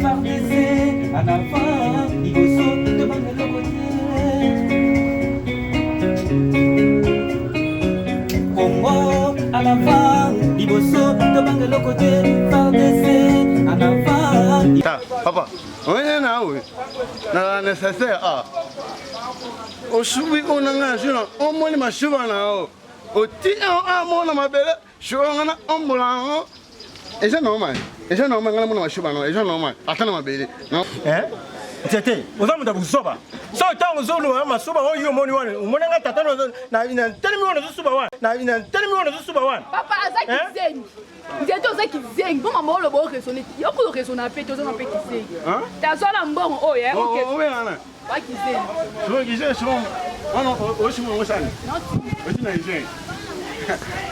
Fardeser en avant, il faut sauter devant le côté. Congo à l'avant, il faut sauter devant le côté. Fardeser en avant. Papa, on est là, oui. Dans la nécessaire, au soubi qu'on a un on m'a ma cheval au tir à mon ma belle, je suis en moulant. Et c'est normal. Et c'est normal, on a cheval, et c'est normal. Attends, ma belle. Non? Hein? C'était, aux hommes de Boussoba. So, tant aux hommes, ma soba, you money one, Monanga Tatano, now in a tell me one of the Subawan, now in a tell me one of the Subawan. Papa, Zaki Zeng. Vous êtes aux Zaki Zeng, bon, maman, le bon raisonné. Il y a beaucoup de raisons à faire, tous un peu qui Zeng. Hein? T'as ça là, bon, oh, yeah, ok. Oh, oui, Anna. Pas qui Zeng. Je veux qu'ils aient son. Oh non, aussi, mon sang. Non, aussi, n'a Zeng.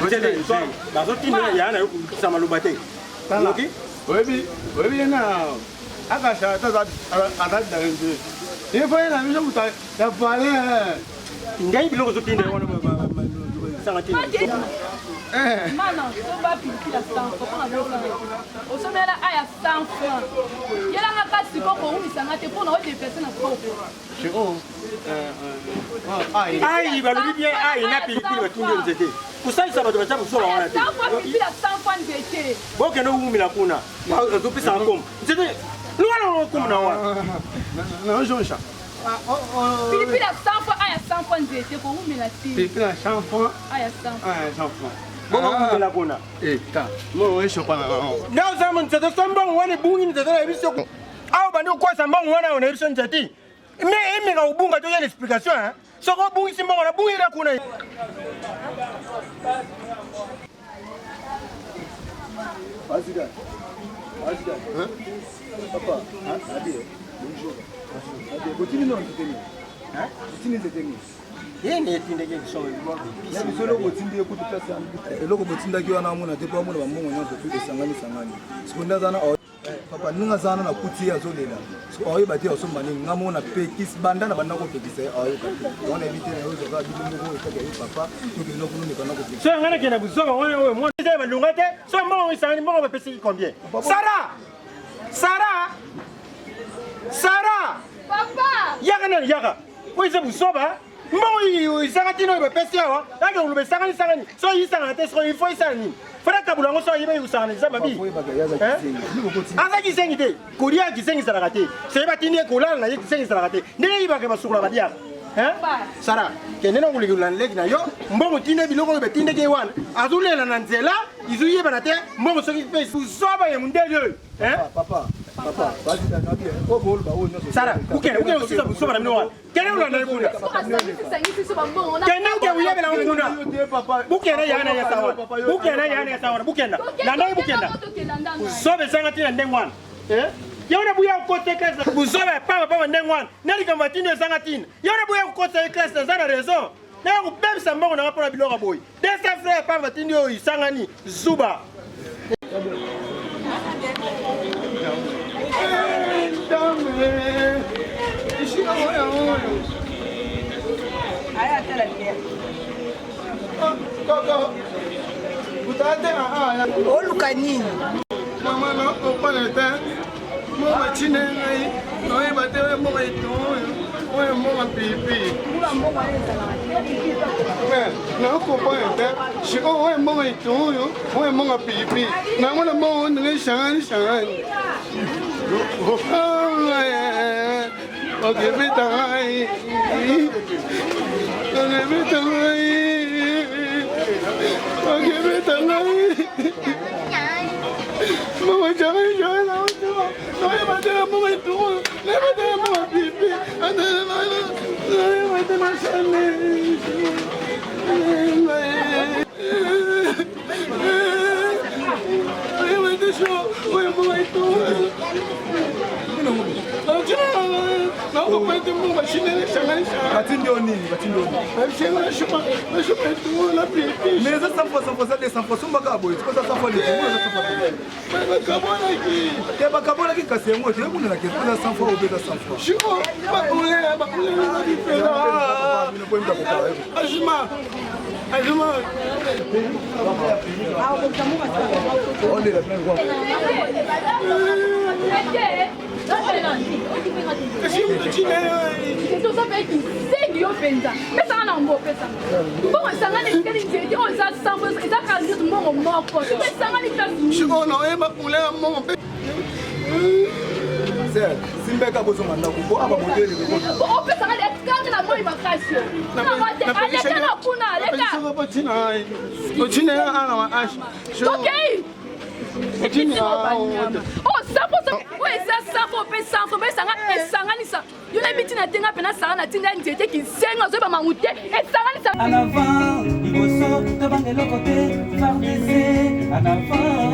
Vous êtes les soirs, dans un film, il y a un ça m'a loubaté. Ok? Oui, oui, non. Akasha, à date d'un peu. Il faut aller à la maison où tu as parlé. Il y a une billet de Pine, Sangani. Maintenant, on va piquer la 100 francs. Au sommet là, il y a 100 francs. Il y a la carte pour nous, ça n'a été pour nous des personnes à propos. C'est bon. Il va lui bien, il n'a pas piqué le tout de pour ça, il va devoir vous sauver. Ça va piquer la 100 francs d'été. Bon, que nous, nous, la Puna. Nous, c'était. Nous allons comme nous. Non, je ça. Philippe, il a 100 francs, il y a 100 francs d'été pour vous, mais la fille. Philippe, il a 100 francs. Il y a 100 francs. 100 francs. Bon, on la Puna. Eh, t'as. Moi, je suis pas là. Non, ça m'a dit que c'est un bon, on est bon, il est dans l'émission. Ah, ben, nous, quoi, ça m'a dit on a émission de cette. Mais, au bout, il y a une explication. Ce qu'on a bon, ici, on a bon, il a connu. Vas-y, gars. Hein? Papa, adieu. Bonjour. Adieu. Continue non, tu t'es hein? Continue de tenir. Il y a une des choses. Il y a des choses qui sont beaucoup de place. Et là, quand tu dis que tu as un peu de temps, tu as un peu de sangani. Ce qu'on a dans papa, nous avons un petit à zone là. Ce qu'on a bâti au sommet, nous avons un petit banda, nous avons un petit. On a évité les autres, on a dit que papa, nous ne pouvons pas. C'est un gars qui a besoin de moi. Je vais le regarder. C'est moi, il s'en est mort, on va payer combien? Sarah! Sarah! Papa! Yaga! Oui, c'est vous sauver. Moi, il s'en est tiré, il va payer. Là, on va sangani. Soit il s'en est, soit il faut il s'en est. Fara kabula ngo so yibe usana za babi aza kisengite kuria kisengisa rakate seba tinie kulala na kisengisa rakate ndene yiba ke basukula badia Sara kenena kulikula leki na yo mbongo tinde biloko be tinde ke wana azulela na nzela izuye banate mbongo soki pe usoba ye mundeyo papa vas-y dans bien ko bol ba wonyo Sara ukene usisa busoba na mino kenena ulana kuna kenena ke uye bela kuna papa bukena yana ya sawa bukena na nayi bukena usobe sanga tina ndengwana Yona buya kote classe buzoba papa ndengwana neli kama tinde sanga tina yona buya kote classe za na raison na ku bebisa mbongo na rapora biloko boy desa frère papa tinde o sangani zuba Oluka nini? Mama no opaneta. Mama chine ngai. Noi bate mama itu. Oi mama pipi. Na ko paneta. Shiko oi mama itu. Oi mama pipi. Na mama mo ngai sangani. Okay, betai. Okay, betai. Okay, betai. Mama jangan lah tu. Saya baca mama itu. Saya baca mama pipi. Ada saya baca masane. Saya baca show. Mama itu. Não vou perder uma machine sangani. Batindoni. Chega chupa tu na pipi. Mas essa força dessa força macabo. Isso coisa safo ali. Mas acabou aqui cacete. Mo tem uma que coisa safo ou beta safo. Chico, bakule na difera. Não pode me dar para. Azuma. Olha, qui fait tout ça fait qui c'est qui offense mais ça n'a pas fait ça bon ça n'a pas été dit on ça ça ça quand tout le monde mort quoi mais ça n'a pas je on est pas pour les mon c'est simbeka bozo mandako ko aba modeli ko on peut ça aller quand la moi il va casser non allez kana kuna allez Ochine ana wa ash. OK. Oh, ça pour ça. Ouais, ça pour payer ça, faut payer ça esangani ça. Yo na bitina tenga pena ça na tinda nzete ki senga zo ba mangute esangani ça. En avant, iboso to bangelo côté, fardeser en avant.